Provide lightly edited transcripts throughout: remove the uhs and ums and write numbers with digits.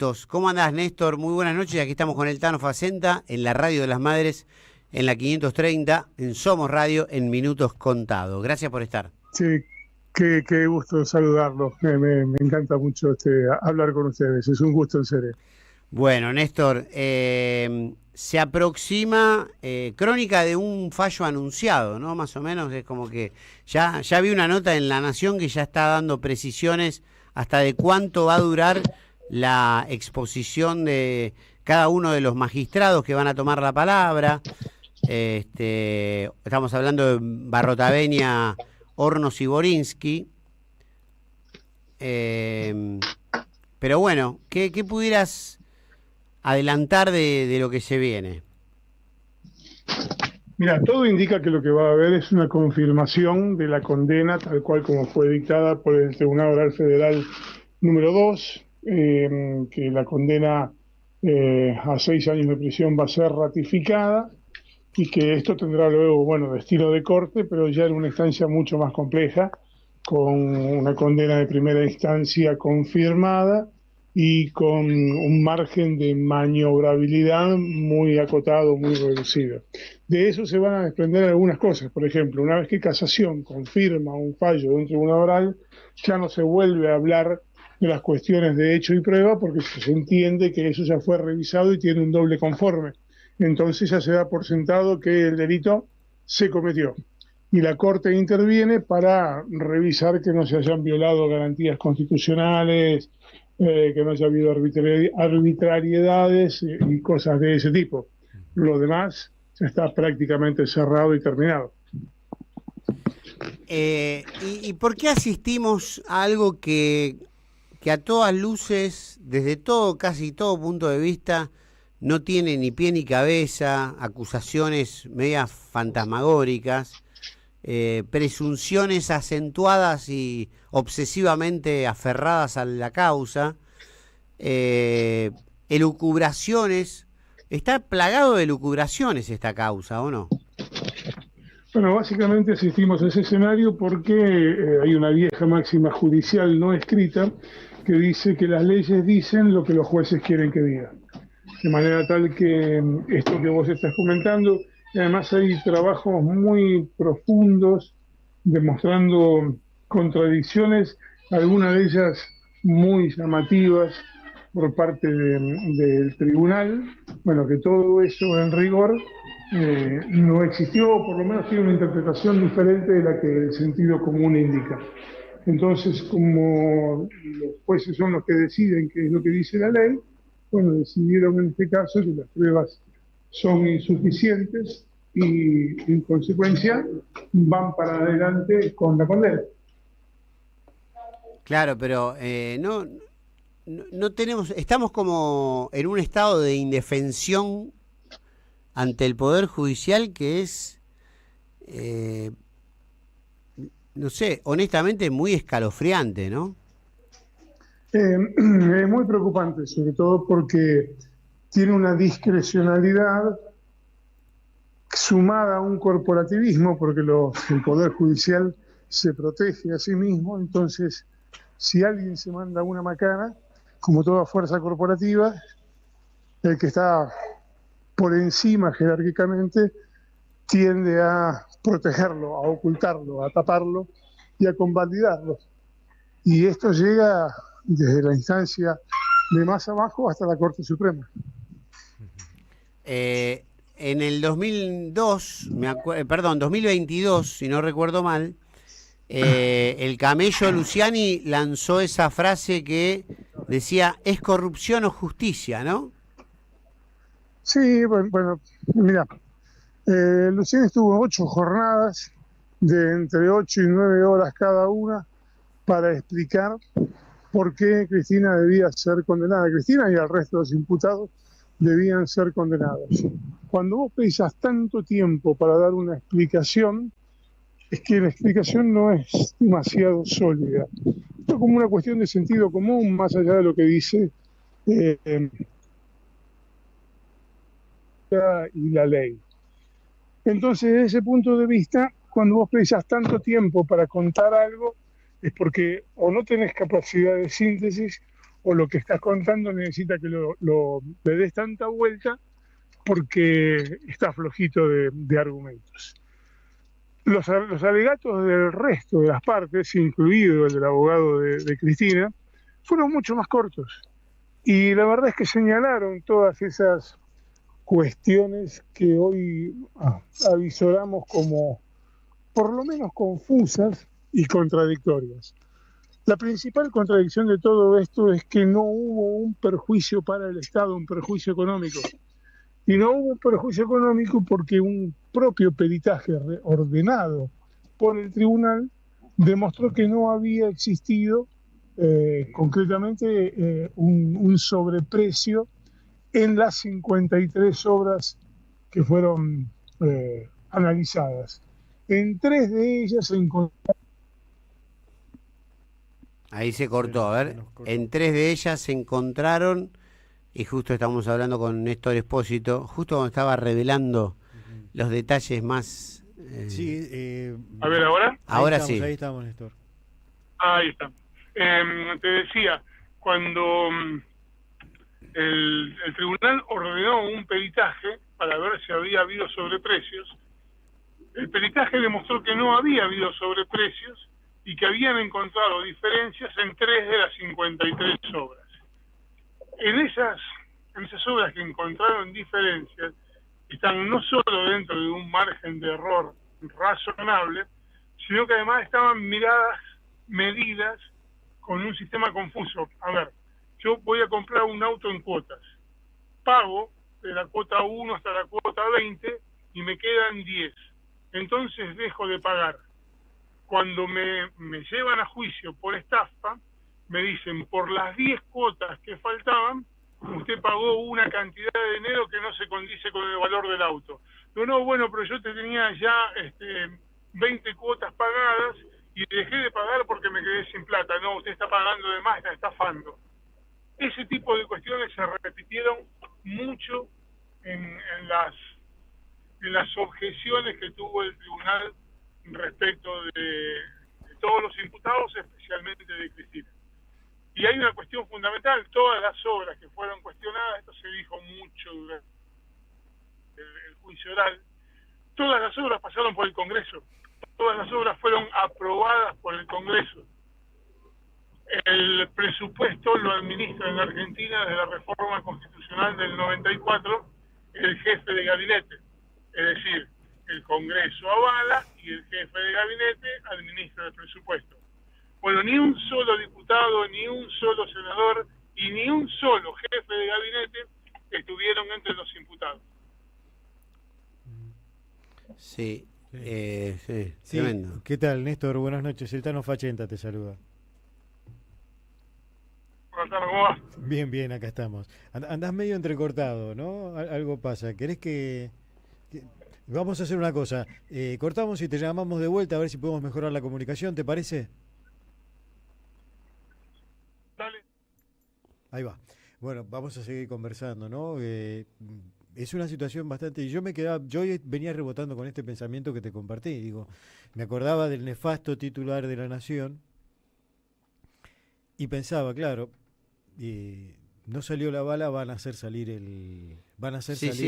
actos. ¿Cómo andás, Néstor? Muy buenas noches. Aquí estamos con el Tano Facenta en la Radio de las Madres, en la 530, en Somos Radio, en Minutos Contados. Gracias por estar. Sí, qué gusto saludarlos. Me encanta mucho hablar con ustedes. Es un gusto, en serio. Bueno, Néstor, se aproxima crónica de un fallo anunciado, ¿no? Más o menos es como que ya vi una nota en La Nación que ya está dando precisiones hasta de cuánto va a durar la exposición de cada uno de los magistrados que van a tomar la palabra. Estamos hablando de Barrotaveña, Hornos y Borinsky. Pero bueno, ¿qué pudieras adelantar de lo que se viene? Mira, todo indica que lo que va a haber es una confirmación de la condena, tal cual como fue dictada por el Tribunal Oral Federal número 2, que la condena a 6 años de prisión va a ser ratificada y que esto tendrá luego, destino de corte, pero ya en una instancia mucho más compleja, con una condena de primera instancia confirmada y con un margen de maniobrabilidad muy acotado, muy reducido. De eso se van a desprender algunas cosas. Por ejemplo, una vez que Casación confirma un fallo de un tribunal oral, ya no se vuelve a hablar de las cuestiones de hecho y prueba, porque se entiende que eso ya fue revisado y tiene un doble conforme. Entonces ya se da por sentado que el delito se cometió. Y la Corte interviene para revisar que no se hayan violado garantías constitucionales, que no haya habido arbitrariedades y cosas de ese tipo. Lo demás ya está prácticamente cerrado y terminado. ¿Y por qué asistimos a algo que a todas luces, desde casi todo punto de vista, no tiene ni pie ni cabeza, acusaciones medias fantasmagóricas, presunciones acentuadas y obsesivamente aferradas a la causa, elucubraciones? Está plagado de elucubraciones esta causa, ¿o no? Bueno, básicamente asistimos a ese escenario porque hay una vieja máxima judicial no escrita que dice que las leyes dicen lo que los jueces quieren que digan. De manera tal que esto que vos estás comentando, y además hay trabajos muy profundos demostrando contradicciones, algunas de ellas muy llamativas por parte del tribunal. Bueno, que todo eso en rigor no existió, o por lo menos tiene una interpretación diferente de la que el sentido común indica. Entonces, como los jueces son los que deciden qué es lo que dice la ley, bueno, decidieron en este caso que las pruebas son insuficientes y, en consecuencia, van para adelante con la condena. Claro, pero no tenemos, estamos como en un estado de indefensión ante el Poder Judicial que es, no sé, honestamente muy escalofriante, ¿no? Es muy preocupante, sobre todo porque tiene una discrecionalidad sumada a un corporativismo, porque el Poder Judicial se protege a sí mismo. Entonces, si alguien se manda una macana, como toda fuerza corporativa, el que está por encima jerárquicamente tiende a protegerlo, a ocultarlo, a taparlo y a convalidarlo. Y esto llega desde la instancia de más abajo hasta la Corte Suprema. En el 2022, si no recuerdo mal, el camello Luciani lanzó esa frase que decía, ¿es corrupción o justicia, no? Sí, bueno, mira, Luciani estuvo 8 jornadas de entre 8 y 9 horas cada una para explicar por qué Cristina debía ser condenada. Cristina y el resto de los imputados debían ser condenados. Cuando vos pensás tanto tiempo para dar una explicación, es que la explicación no es demasiado sólida. Esto es como una cuestión de sentido común, más allá de lo que dice y la ley. Entonces, desde ese punto de vista, cuando vos pensás tanto tiempo para contar algo, es porque o no tenés capacidad de síntesis o lo que estás contando necesita que le des tanta vuelta porque está flojito de argumentos. Los alegatos del resto de las partes, incluido el del abogado de Cristina, fueron mucho más cortos. Y la verdad es que señalaron todas esas cuestiones que hoy avisoramos como por lo menos confusas y contradictorias. La principal contradicción de todo esto es que no hubo un perjuicio para el Estado, un perjuicio económico. Y no hubo un perjuicio económico porque un propio peritaje ordenado por el tribunal demostró que no había existido concretamente un sobreprecio en las 53 obras que fueron analizadas. En 3 de ellas se encontró. Ahí se cortó, a ver. En 3 de ellas se encontraron, y justo estamos hablando con Néstor Espósito, justo cuando estaba revelando los detalles más... Sí, a ver, ¿ahora? Ahora estamos, sí. Ahí estamos, Néstor. Ahí está. Te decía, cuando el tribunal ordenó un peritaje para ver si había habido sobreprecios, el peritaje demostró que no había habido sobreprecios y que habían encontrado diferencias en 3 de las 53 obras. En esas obras que encontraron diferencias, están no solo dentro de un margen de error razonable, sino que además estaban medidas con un sistema confuso. A ver, yo voy a comprar un auto en cuotas, pago de la cuota 1 hasta la cuota 20 y me quedan 10. Entonces dejo de pagar. Cuando me llevan a juicio por estafa, me dicen, por las 10 cuotas que faltaban, usted pagó una cantidad de dinero que no se condice con el valor del auto. No, bueno, pero yo tenía ya 20 cuotas pagadas y dejé de pagar porque me quedé sin plata. No, usted está pagando de más, está estafando. Ese tipo de cuestiones se repitieron mucho en las objeciones que tuvo el tribunal respecto de todos los imputados, especialmente de Cristina. Y hay una cuestión fundamental, todas las obras que fueron cuestionadas, esto se dijo mucho durante el juicio oral, todas las obras pasaron por el Congreso, todas las obras fueron aprobadas por el Congreso. El presupuesto lo administra en la Argentina desde la reforma constitucional del 94 el jefe de gabinete, es decir, el Congreso avala y el jefe de gabinete administra el presupuesto. Bueno, ni un solo diputado, ni un solo senador y ni un solo jefe de gabinete estuvieron entre los imputados. Sí, sí, tremendo. ¿Qué tal, Néstor? Buenas noches. El Tano Fachenta te saluda. ¿Cómo va? Bien, bien, acá estamos. Andás medio entrecortado, ¿no? Algo pasa. ¿Querés que...? Vamos a hacer una cosa. Cortamos y te llamamos de vuelta a ver si podemos mejorar la comunicación, ¿te parece? Dale. Ahí va. Bueno, vamos a seguir conversando, ¿no? Es una situación bastante... Yo venía rebotando con este pensamiento que te compartí. Digo, me acordaba del nefasto titular de La Nación y pensaba, claro, no salió la bala, van a hacer salir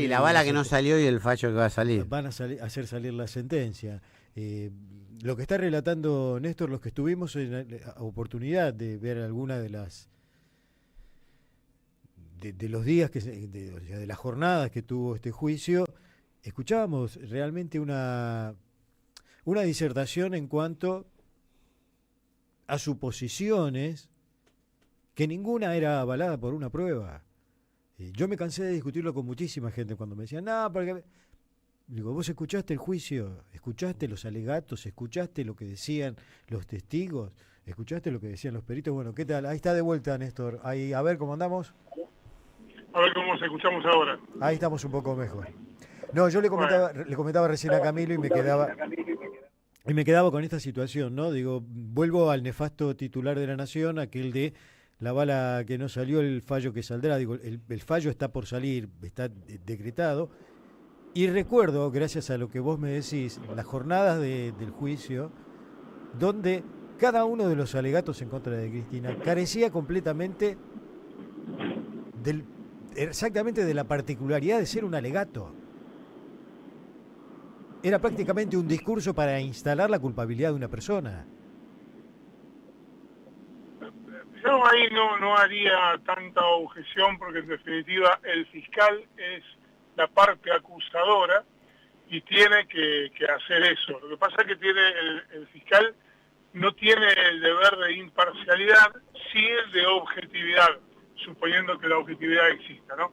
la bala que no salió y el fallo que va a salir. Van a hacer salir la sentencia. Lo que está relatando Néstor, los que estuvimos en la oportunidad de ver alguna de las de los días de las jornadas que tuvo este juicio, escuchábamos realmente una disertación en cuanto a suposiciones que ninguna era avalada por una prueba. Yo me cansé de discutirlo con muchísima gente cuando me decían, no, porque... Digo, ¿vos escuchaste el juicio? ¿Escuchaste los alegatos? ¿Escuchaste lo que decían los testigos? ¿Escuchaste lo que decían los peritos? Bueno, ¿qué tal? Ahí está de vuelta, Néstor. Ahí, a ver, ¿cómo andamos? A ver cómo nos escuchamos ahora. Ahí estamos un poco mejor. No, yo le comentaba recién a Camilo y me quedaba con esta situación, ¿no? Digo, vuelvo al nefasto titular de La Nación, aquel de la bala que no salió, el fallo que saldrá. Digo, el fallo está por salir, está decretado. Y recuerdo, gracias a lo que vos me decís, las jornadas del juicio, donde cada uno de los alegatos en contra de Cristina carecía completamente exactamente de la particularidad de ser un alegato. Era prácticamente un discurso para instalar la culpabilidad de una persona. Yo ahí no haría tanta objeción porque en definitiva el fiscal es la parte acusadora y tiene que hacer eso. Lo que pasa es que tiene el fiscal no tiene el deber de imparcialidad, sí el de objetividad, suponiendo que la objetividad exista, ¿no?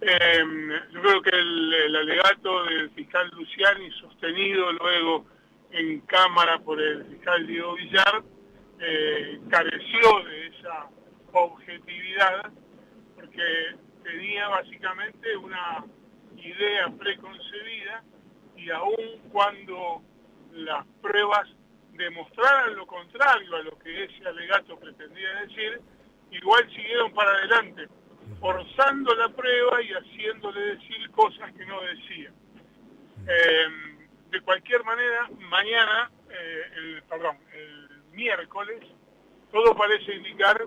Yo creo que el alegato del fiscal Luciani, sostenido luego en cámara por el fiscal Diego Villar, careció de esa objetividad porque tenía básicamente una idea preconcebida y aun cuando las pruebas demostraran lo contrario a lo que ese alegato pretendía decir, igual siguieron para adelante, forzando la prueba y haciéndole decir cosas que no decía. De cualquier manera, mañana, el miércoles, todo parece indicar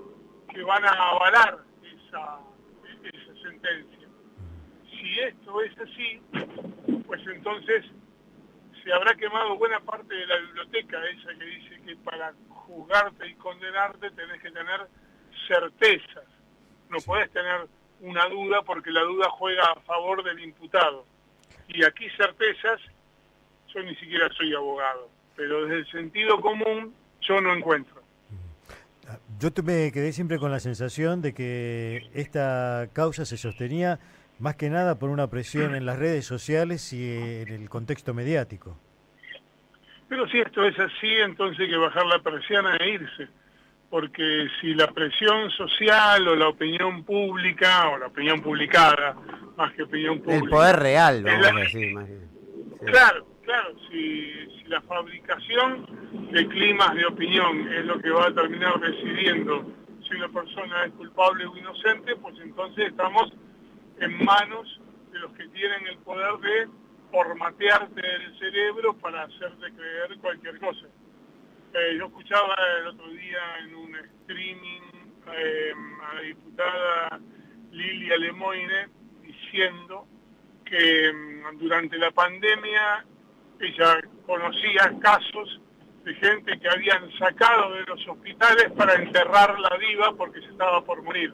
que van a avalar esa sentencia. Si esto es así, pues entonces se habrá quemado buena parte de la biblioteca esa que dice que para juzgarte y condenarte tenés que tener certezas. No podés tener una duda porque la duda juega a favor del imputado. Y aquí certezas, yo ni siquiera soy abogado, pero desde el sentido común yo no encuentro. Yo me quedé siempre con la sensación de que esta causa se sostenía más que nada por una presión en las redes sociales y en el contexto mediático. Pero si esto es así, entonces hay que bajar la persiana e irse. Porque si la presión social o la opinión pública, o la opinión publicada, más que opinión pública... El poder real, vamos a decir. Más bien. Sí. Claro, si la fabricación de climas de opinión es lo que va a terminar decidiendo si una persona es culpable o inocente, pues entonces estamos en manos de los que tienen el poder de formatearte el cerebro para hacerte creer cualquier cosa. Yo escuchaba el otro día en un streaming a la diputada Lilia Lemoine diciendo que durante la pandemia ella conocía casos de gente que habían sacado de los hospitales para enterrarla viva porque se estaba por morir.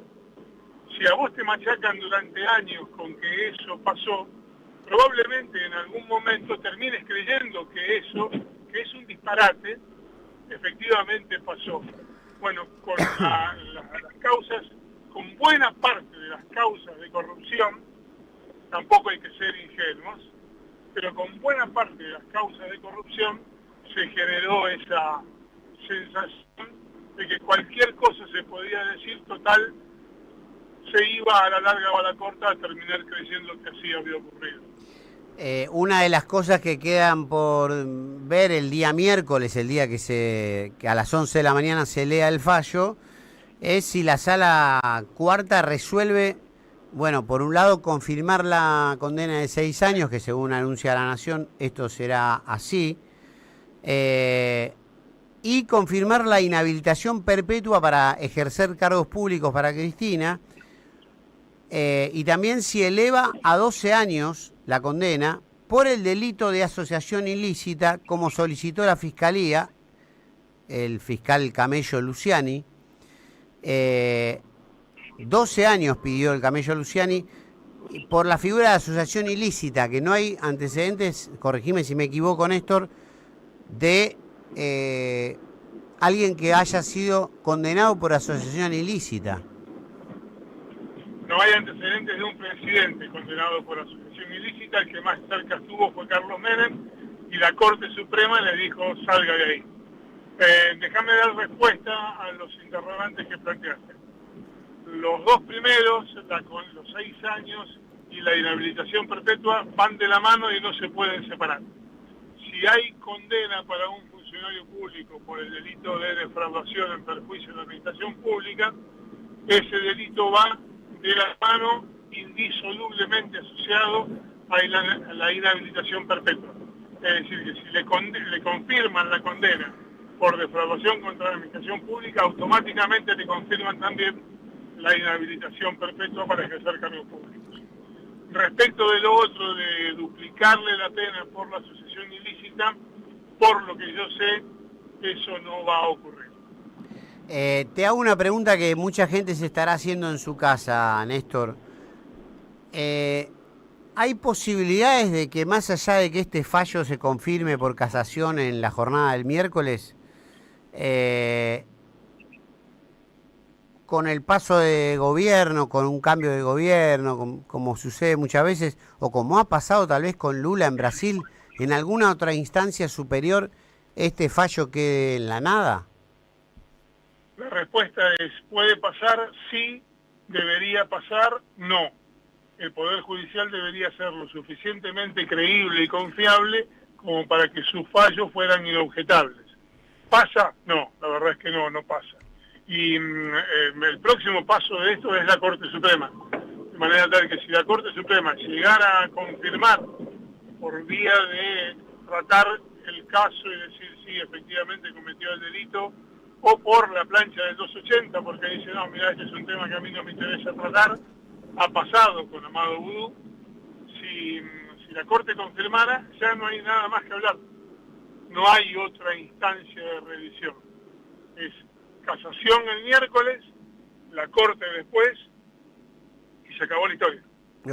Si a vos te machacan durante años con que eso pasó, probablemente en algún momento termines creyendo que eso, que es un disparate, efectivamente pasó. Bueno, con las causas, con buena parte de las causas de corrupción, tampoco hay que ser ingenuos, pero con buena parte de las causas de corrupción se generó esa sensación de que cualquier cosa se podía decir, total, se iba a la larga o a la corta a terminar creyendo que así había ocurrido. Una de las cosas que quedan por ver el día miércoles, el día que a las 11 de la mañana se lea el fallo, es si la sala cuarta resuelve, bueno, por un lado confirmar la condena de 6 años, que según anuncia la Nación, esto será así, y confirmar la inhabilitación perpetua para ejercer cargos públicos para Cristina, y también si eleva a 12 años la condena por el delito de asociación ilícita, como solicitó la Fiscalía, el fiscal Camello Luciani. 12 años pidió el Camello Luciani por la figura de asociación ilícita, que no hay antecedentes, corregime si me equivoco, Néstor, de alguien que haya sido condenado por asociación ilícita. No hay antecedentes de un presidente condenado por asociación ilícita. El que más cerca estuvo fue Carlos Menem y la Corte Suprema le dijo salga de ahí. Déjame dar respuesta a los interrogantes que planteaste. Los dos primeros, con los 6 años y la inhabilitación perpetua, van de la mano y no se pueden separar. Si hay condena para un funcionario público por el delito de defraudación en perjuicio de la administración pública, ese delito va de la mano indisolublemente asociado a la inhabilitación perpetua. Es decir, que si le confirman la condena por defraudación contra la administración pública, automáticamente le confirman también la inhabilitación perpetua para ejercer cargos públicos. Respecto de lo otro, de duplicarle la pena por la asociación ilícita, por lo que yo sé, eso no va a ocurrir. Te hago una pregunta que mucha gente se estará haciendo en su casa, Néstor. ¿Hay posibilidades de que más allá de que este fallo se confirme por casación en la jornada del miércoles, con el paso de gobierno, con un cambio de gobierno, como sucede muchas veces, o como ha pasado tal vez con Lula en Brasil, en alguna otra instancia superior, este fallo quede en la nada? La respuesta es, ¿puede pasar? Sí. ¿Debería pasar? No. El Poder Judicial debería ser lo suficientemente creíble y confiable como para que sus fallos fueran inobjetables. ¿Pasa? No, la verdad es que no pasa. Y el próximo paso de esto es la Corte Suprema. De manera tal que si la Corte Suprema llegara a confirmar por vía de tratar el caso y decir sí, efectivamente cometió el delito, o por la plancha del 280, porque dice, no, mira, este es un tema que a mí no me interesa tratar, ha pasado con Amado Vudú, si la Corte confirmara, ya no hay nada más que hablar. No hay otra instancia de revisión. Es casación el miércoles, la Corte después, y se acabó la historia.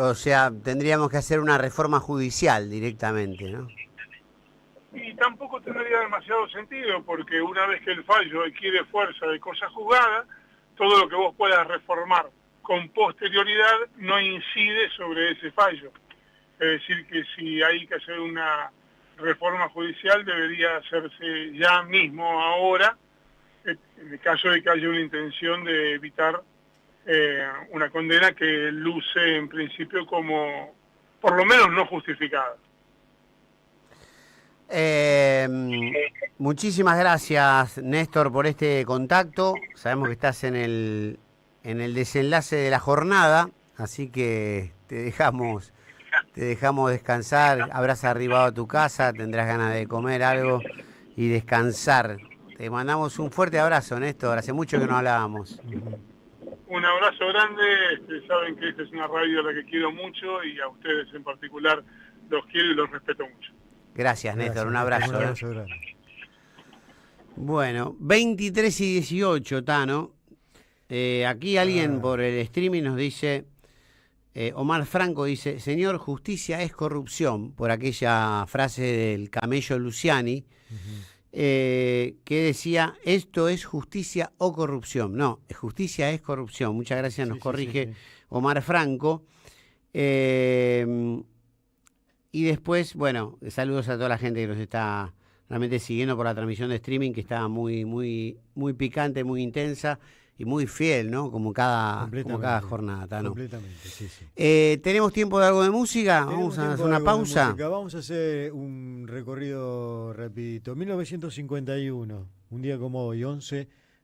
O sea, tendríamos que hacer una reforma judicial directamente, ¿no? Y tampoco tendría demasiado sentido, porque una vez que el fallo adquiere fuerza de cosa juzgada, todo lo que vos puedas reformar con posterioridad no incide sobre ese fallo. Es decir, que si hay que hacer una reforma judicial, debería hacerse ya mismo, ahora, en el caso de que haya una intención de evitar una condena que luce en principio como, por lo menos, no justificada. Muchísimas gracias, Néstor, por este contacto. Sabemos que estás en el desenlace de la jornada, así que te dejamos descansar. Habrás arribado a tu casa, tendrás ganas de comer algo y descansar. Te mandamos un fuerte abrazo, Néstor. Hace mucho que no hablábamos. Un abrazo grande. Saben que esta es una radio a la que quiero mucho y a ustedes en particular los quiero y los respeto mucho. Gracias, Néstor. Un abrazo. Un abrazo grande. Bueno, 23:18, Tano. Aquí alguien por el streaming nos dice, Omar Franco dice, señor, justicia es corrupción, por aquella frase del camello Luciani, que decía, esto es justicia o corrupción. No, justicia es corrupción. Muchas gracias, nos corrige Omar Franco. Y después, bueno, saludos a toda la gente que nos está realmente siguiendo por la transmisión de streaming, que está muy, muy, muy picante, muy intensa y muy fiel, ¿no? Como cada jornada, ¿no? Completamente, sí, sí. ¿Tenemos tiempo de algo de música? Vamos a hacer una pausa. Vamos a hacer un recorrido rapidito. 1951, un día como hoy, 11